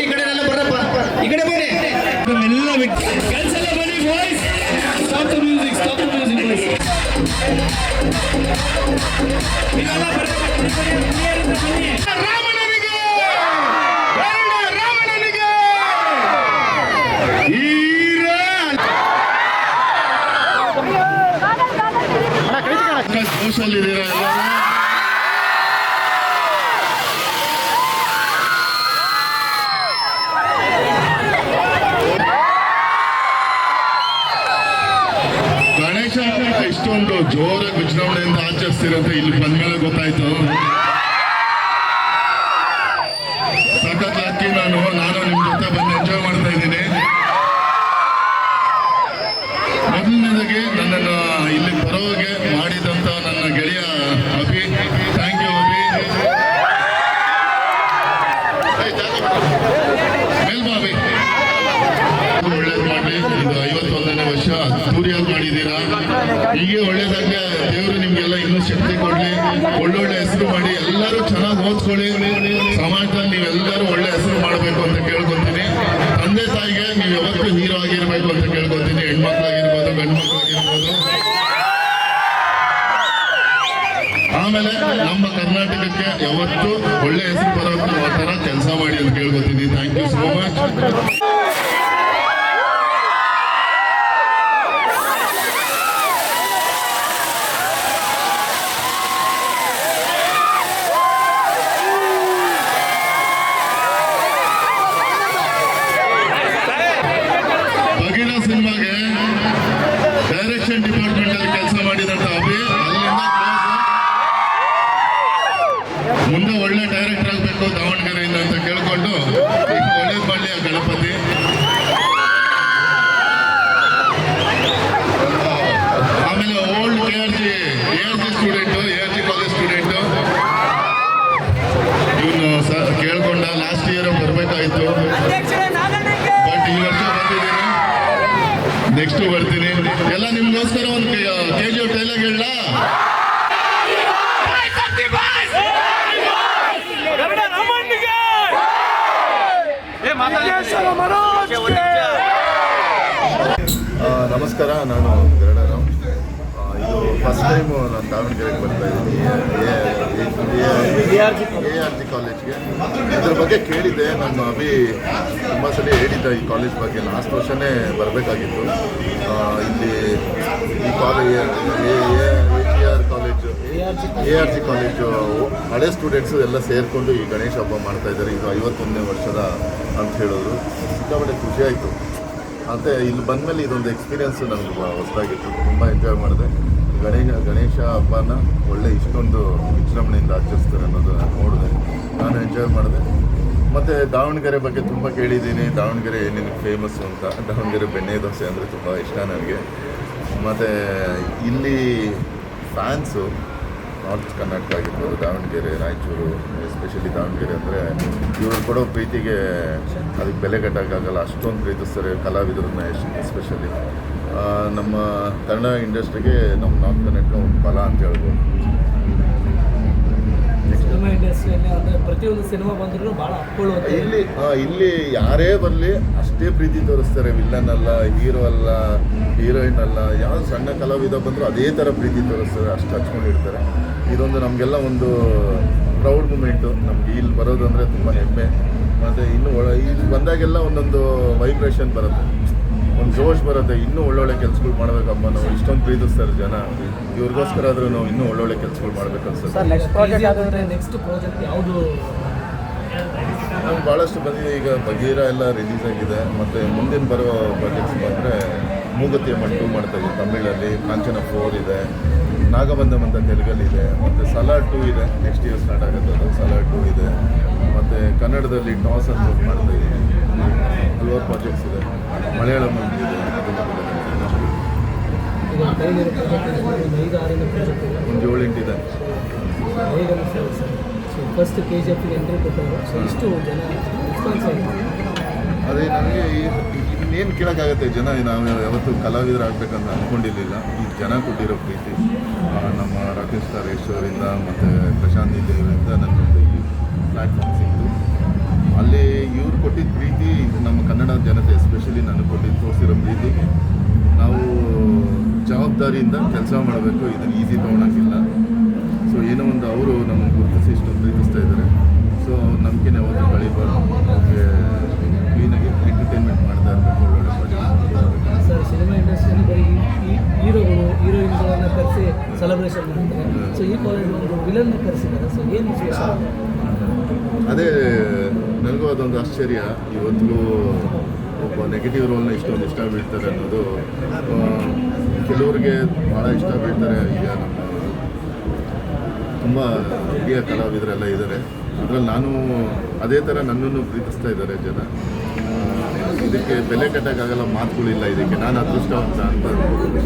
ಈ ಕಡೆ ಎಲ್ಲ ಬರಪ್ಪ, ಈ ಕಡೆ ಬನ್ನಿ. ಎಲ್ಲ ಬಿಟ್ಟು ಕೆಲಸ ಎಲ್ಲ ಬನ್ನಿ boys. Stop the music, stop the music boys. ಇದೆಲ್ಲ ಬನ್ನಿ. ರಾಮನಿಗೆ ರಾಮನಿಗೆ ಹೀರ ಸೋಷಲ್ ಇದೀರಾ ಎಲ್ಲ. ಗಣೇಶ ಇಷ್ಟೊಂದು ಜೋರಾಗಿ ವಿಜೃಂಭಣೆಯಿಂದ ಆಚರಿಸ್ತಿರಂತ ಇಲ್ಲಿ ಬಂದ್ಮೇಲೆ ಗೊತ್ತಾಯ್ತು. ಸಖತ್ ಲಕ್ಕಿ ನಾನು ನಿಮ್ ಜೊತೆ ಬಂದು ಎಂಜಾಯ್ ಮಾಡ್ತಾ ಇದ್ದೀನಿ. ಮೊದಲನೇದಾಗಿ ನನ್ನನ್ನು ಇಲ್ಲಿ ಬರೋಗೆ ಮಾಡಿದಂತ ನನ್ನ ಗೆಳೆಯ ಅಭಿ, ಥ್ಯಾಂಕ್ ಯು ಅಭಿ. ಮೇಲ್ಬಾವಿ ಒಳ್ಳೇದು ಮಾಡಿ, ಇದು 51ನೇ ವರ್ಷ ಅದ್ದೂರಿಯಾಗಿ ಮಾಡಿದ್ದೀರಾ. ಹೀಗೆ ಒಳ್ಳೇದಾಗ್ಲಿ, ದೇವರು ನಿಮ್ಗೆಲ್ಲ ಇನ್ನೂ ಶಕ್ತಿ ಕೊಡ್ಲಿ, ಒಳ್ಳೊಳ್ಳೆ ಹೆಸರು ಮಾಡಿ, ಎಲ್ಲರೂ ಚೆನ್ನಾಗಿ ಓದ್ಕೊಳ್ಳಿ, ಸಮಾಜದಲ್ಲಿ ನೀವೆಲ್ಲರೂ ಒಳ್ಳೆ ಹೆಸರು ಮಾಡಬೇಕು ಅಂತ ಕೇಳ್ಕೊತೀನಿ. ತಂದೆ ತಾಯಿಗೆ ನೀವು ಯಾವತ್ತೂ ಹೀರೋ ಆಗಿರ್ಬೇಕು ಅಂತ ಕೇಳ್ಕೊತೀನಿ. ಹೆಣ್ಮಕ್ಳಾಗಿರ್ಬೋದು, ಗಂಡು ಮಕ್ಕಳಾಗಿರ್ಬೋದು. ಆಮೇಲೆ ನಮ್ಮ ಕರ್ನಾಟಕಕ್ಕೆ ಯಾವತ್ತೂ ಒಳ್ಳೆ ಹೆಸರು ಬರೋದು ಆ ಥರ ಕೆಲಸ ಮಾಡಿ ಅಂತ ಕೇಳ್ಕೊತೀನಿ. Thank you so much. ಸಿನಿಮಾಗೆ ಡೈರೆಕ್ಷನ್ ಡಿಪಾರ್ಟ್ಮೆಂಟ್ ಅಲ್ಲಿ ಕೆಲಸ ಮಾಡಿದಂತ ಅಭಿ, ಅಲ್ಲಿಂದ ಮುಂದೆ ಒಳ್ಳೆ ಡೈರೆಕ್ಟರ್ ಆಗಬೇಕು ದಾವಣಗೆರೆಯಿಂದ ಅಂತ ಕೇಳ್ಕೊಂಡು ಒಳ್ಳೇದು ಮಾಡಲಿ ಆ ಗಣಪತಿ. ಆಮೇಲೆ old ARG student, ARG college student, ಇವನು ಕೇಳ್ಕೊಂಡ ಲಾಸ್ಟ್ ಇಯರ್ ಬರ್ಬೇಕಾಯ್ತು, ಬಟ್ ಈ ವರ್ಷ ಬಂದಿದ್ದೀನಿ, ನೆಕ್ಸ್ಟ್ ಬರ್ತೀನಿ. ಎಲ್ಲ ನಿಮ್ಗೋಸ್ಕರ ಒಂದು KGF ಡೈಲಾಗ್ ಹೇಳ. ನಮಸ್ಕಾರ, ನಾನು ಗರಡರಾಮ್. ಇದು ಫಸ್ಟ್ ಟೈಮು ನಾನು ದಾವಣಗೆರೆಗೆ ಬರ್ತಾ ಇದ್ದೀನಿ, ARG ಕಾಲೇಜ್ಗೆ. ಇದ್ರ ಬಗ್ಗೆ ಕೇಳಿದ್ದೆ, ನಾನು ಅಭಿ ತುಂಬ ಸಲ ಹೇಳಿದ್ದೆ ಈ ಕಾಲೇಜ್ ಬಗ್ಗೆ. ಲಾಸ್ಟ್ ವರ್ಷನೇ ಬರಬೇಕಾಗಿತ್ತು. ಇಲ್ಲಿ ಈ ಕಾಲೇಜ್ ARG ಕಾಲೇಜು ಹಳೆ ಸ್ಟೂಡೆಂಟ್ಸು ಎಲ್ಲ ಸೇರಿಕೊಂಡು ಈ ಗಣೇಶ ಹಬ್ಬ ಮಾಡ್ತಾಯಿದ್ದಾರೆ. ಇದು 51ನೇ ವರ್ಷದ ಅಂತ ಹೇಳಿದ್ರು. ಸಿಕ್ಕಾಪಟ್ಟೆ ಖುಷಿ ಆಯಿತು. ಮತ್ತು ಇಲ್ಲಿ ಬಂದಮೇಲೆ ಇದೊಂದು ಎಕ್ಸ್ಪೀರಿಯೆನ್ಸು ನನಗೆ ಹೊಸದಾಗಿತ್ತು. ತುಂಬ ಎಂಜಾಯ್ ಮಾಡಿದೆ. ಗಣೇಶ ಹಬ್ಬನ ಒಳ್ಳೆ ಇಷ್ಟೊಂದು ವಿಜೃಂಭಣೆಯಿಂದ ಆಚರಿಸ್ತಾರೆ ಅನ್ನೋದು ನೋಡಿದೆ, ನಾನು ಎಂಜಾಯ್ ಮಾಡಿದೆ. ಮತ್ತು ದಾವಣಗೆರೆ ಬಗ್ಗೆ ತುಂಬ ಕೇಳಿದ್ದೀನಿ. ದಾವಣಗೆರೆ ಏನೇನು ಫೇಮಸ್ಸು ಅಂತ. ದಾವಣಗೆರೆ ಬೆಣ್ಣೆ ದೋಸೆ ಅಂದರೆ ತುಂಬ ಇಷ್ಟ ನನಗೆ. ಮತ್ತು ಇಲ್ಲಿ ಫ್ಯಾನ್ಸು ನಾರ್ತ್ ಕರ್ನಾಟಕ ಆಗಿರ್ಬೋದು, ದಾವಣಗೆರೆ, ರಾಯಚೂರು, ಎಸ್ಪೆಷಲಿ ದಾವಣಗೆರೆ ಅಂದರೆ ಇವರು ಕೊಡೋ ಪ್ರೀತಿಗೆ ಅದಕ್ಕೆ ಬೆಲೆ ಕಟ್ಟೋಕ್ಕಾಗಲ್ಲ. ಅಷ್ಟೊಂದು ಪ್ರೀತಿಸ್ತಾರೆ ಕಲಾವಿದರನ್ನ, ಎಸ್ಪೆಷಲಿ ನಮ್ಮ ಕನ್ನಡ ಇಂಡಸ್ಟ್ರಿಗೆ ನಮ್ಮ ನಾರ್ತ್ ಕರ್ನಾಟಕ ಒಂದು ಬಲ ಅಂತ ಹೇಳ್ಬೋದು. ಸಿನಿಮಾ ಇಂಡಸ್ಟ್ರಿಯಲ್ಲಿ ಅಂದರೆ ಪ್ರತಿಯೊಂದು ಸಿನಿಮಾ ಬಂದರೂ ಭಾಳ ಅಪ್ಕೊಳ್ಳೋದು. ಇಲ್ಲಿ ಯಾರೇ ಬರಲಿ ಅಷ್ಟೇ ಪ್ರೀತಿ ತೋರಿಸ್ತಾರೆ. ವಿಲ್ಲನ್ ಅಲ್ಲ, ಹೀರೋ ಅಲ್ಲ, ಹೀರೋಯಿನ್ ಅಲ್ಲ, ಯಾವ ಸಣ್ಣ ಕಲಾವಿದ ಬಂದರೂ ಅದೇ ಥರ ಪ್ರೀತಿ ತೋರಿಸ್ತಾರೆ, ಅಷ್ಟು ಹಚ್ಕೊಂಡಿರ್ತಾರೆ. ಇದೊಂದು ನಮಗೆಲ್ಲ ಒಂದು ಪ್ರೌಡ್ ಮೂಮೆಂಟು. ನಮ್ಗೆ ಇಲ್ಲಿ ಬರೋದು ಅಂದರೆ ತುಂಬ ಹೆಮ್ಮೆ. ಮತ್ತು ಇನ್ನು ಇಲ್ಲಿ ಬಂದಾಗೆಲ್ಲ ಒಂದೊಂದು ವೈಬ್ರೇಷನ್ ಬರುತ್ತೆ, ಒಂದು ಜೋಶ್ ಬರುತ್ತೆ. ಇನ್ನೂ ಒಳ್ಳೊಳ್ಳೆ ಕೆಲಸಗಳು ಮಾಡಬೇಕಪ್ಪ, ನಾವು ಇಷ್ಟೊಂದು ಪ್ರೀತಿಸ್ತಾರೆ ಜನ, ಇವ್ರಿಗೋಸ್ಕರ ಆದರೂ ನಾವು ಇನ್ನೂ ಒಳ್ಳೊಳ್ಳೆ ಕೆಲಸಗಳು ಮಾಡಬೇಕು ಅನ್ಸುತ್ತೆ. ನೆಕ್ಸ್ಟ್ ಪ್ರಾಜೆಕ್ಟ್ ಯಾವುದು? ಭಾಳಷ್ಟು ಬಂದಿದೆ. ಈಗ ಬಗೀರ ಎಲ್ಲ ರಿಲೀಸ್ ಆಗಿದೆ. ಮತ್ತು ಮುಂದಿನ ಬರೋ ಪ್ರಾಜೆಕ್ಟ್ಸ್ ಬಂದರೆ ಮೂಗತಿಯಮ್ಮ 2 ಮಾಡ್ತಾಯಿದೆ ತಮಿಳಲ್ಲಿ, ಕಾಂಚನ 4 ಇದೆ, ನಾಗಬಂಧಂ ಅಂತ ತೆಲುಗಲ್ಲಿದೆ, ಮತ್ತು ಸಲಾರ್ 2 ಇದೆ, ನೆಕ್ಸ್ಟ್ ಇಯರ್ ಸ್ಟಾರ್ಟ್ ಆಗುತ್ತೆ ಅದು. ಸಲಾರ್ 2 ಇದೆ. ಮತ್ತು ಕನ್ನಡದಲ್ಲಿ ಟಾಸ್ ಅಂತ ಮಾಡ್ತಾಯಿದ್ದೀನಿ. ಹಲವಾರು ಪ್ರಾಜೆಕ್ಟ್ಸ್ ಇದೆ. ಮಲಯಾಳಮಲ್ಲಿ ಇದೆ, ಒಂದು 7-8 ಇದೆ. ಫಸ್ಟ್ KGF ಎಂಟ್ರಿ ಕೊಟ್ಟವರು, ಸೊ ಇಷ್ಟು ಜನ ರೆಸ್ಪಾನ್ಸ್ ಆಯಿತು. ಅದೇ ನನಗೆ ಇನ್ನೇನು ಕೇಳೋಕ್ಕಾಗತ್ತೆ. ಜನ ನಾವು ಯಾವತ್ತೂ ಕಲಾವಿದರಾಗಬೇಕಂತ ಅಂದ್ಕೊಂಡಿರಲಿಲ್ಲ. ಈ ಜನ ಕೊಟ್ಟಿರೋ ಪ್ರೀತಿ ನಮ್ಮ ರಾಕೇಶ್ ತಾರೇಶ್ ಅವರಿಂದ ಮತ್ತು ಪ್ರಶಾಂತ್ ನೀಲ್ ಅವರಿಂದ ನನಗೊಂದು ಈ ಪ್ಲ್ಯಾಟ್ಫಾರ್ಮ್ ಸಿಕ್ತು. ಅಲ್ಲಿ ಕೊಟ್ಟಿದ್ದ ಪ್ರೀತಿ, ನಮ್ಮ ಕನ್ನಡ ಜನತೆ ಎಸ್ಪೆಷಲಿ ನನಗೆ ಕೊಟ್ಟಿದ್ದು ತೋರಿಸಿರೋ ಪ್ರೀತಿ, ನಾವು ಜವಾಬ್ದಾರಿಯಿಂದ ಕೆಲಸ ಮಾಡಬೇಕು. ಇದನ್ನು ಈಸಿ ತೊಗೊಳಂಗಿಲ್ಲ. ಸೊ ಏನೋ ಒಂದು ಅವರು ನಮ್ಮನ್ನು ಗುರುತಿಸಿ ಇಷ್ಟೊಂದು ಪ್ರೀತಿಸ್ತಾ ಇದ್ದಾರೆ. ಸೊ ನಂಬಿಕೆನೇ ಯಾವತ್ತೂ ಕಳಿಬಾರ್ದು. ಅವ್ರಿಗೆ ಕ್ಲೀನಾಗಿ ಎಂಟರ್ಟೈನ್ಮೆಂಟ್ ಮಾಡ್ತಾ ಇರಬೇಕು, ಒಳ್ಳೊಳ್ಳೆ ಪ್ರಾಜೆಕ್ಟ್. ಸರ್, ಸಿನಿಮಾ ಇಂಡಸ್ಟ್ರಿಯಲ್ಲಿ ಬರೀ ಈ ಹೀರೋಗಳು ಹೀರೋಯಿನ್ಗಳನ್ನು ಕರೆಸಿ ಸೆಲೆಬ್ರೇಷನ್ ಮಾಡ್ತಾರೆ. ಸೊ ಈ ಕಾಲೇಜ್ ಒಂದು ವಿಲನ್ನ ಕರೆಸಿದ್ದಾರೆ. ಸೊ ಏನು ವಿಶೇಷ? ಅದೇ ನನಗೂ ಅದೊಂದು ಆಶ್ಚರ್ಯ. ಇವತ್ತಿಗೂ ಒಬ್ಬ ನೆಗೆಟಿವ್ ರೋಲ್ನ ಇಷ್ಟೊಂದು ಇಷ್ಟ ಬೀಳ್ತಾರೆ ಅನ್ನೋದು. ಕೆಲವ್ರಿಗೆ ಭಾಳ ಇಷ್ಟ ಬೀಳ್ತಾರೆ. ಈಗ ನಮ್ಮ ತುಂಬ ಹಿರಿಯ ಕಲಾವಿದರೆಲ್ಲ ಇದ್ದಾರೆ. ಅದರಲ್ಲಿ ನಾನು ಅದೇ ಥರ ನನ್ನನ್ನು ಪ್ರೀತಿಸ್ತಾ ಇದ್ದಾರೆ ಜನ. ಇದಕ್ಕೆ ಬೆಲೆ ಕಟ್ಟೋಕ್ಕಾಗಲ್ಲ, ಮಾತುಗಳಿಲ್ಲ ಇದಕ್ಕೆ. ನಾನು ಅದೃಷ್ಟವಂತ ಅಂತ ಅನ್ಬೋದು.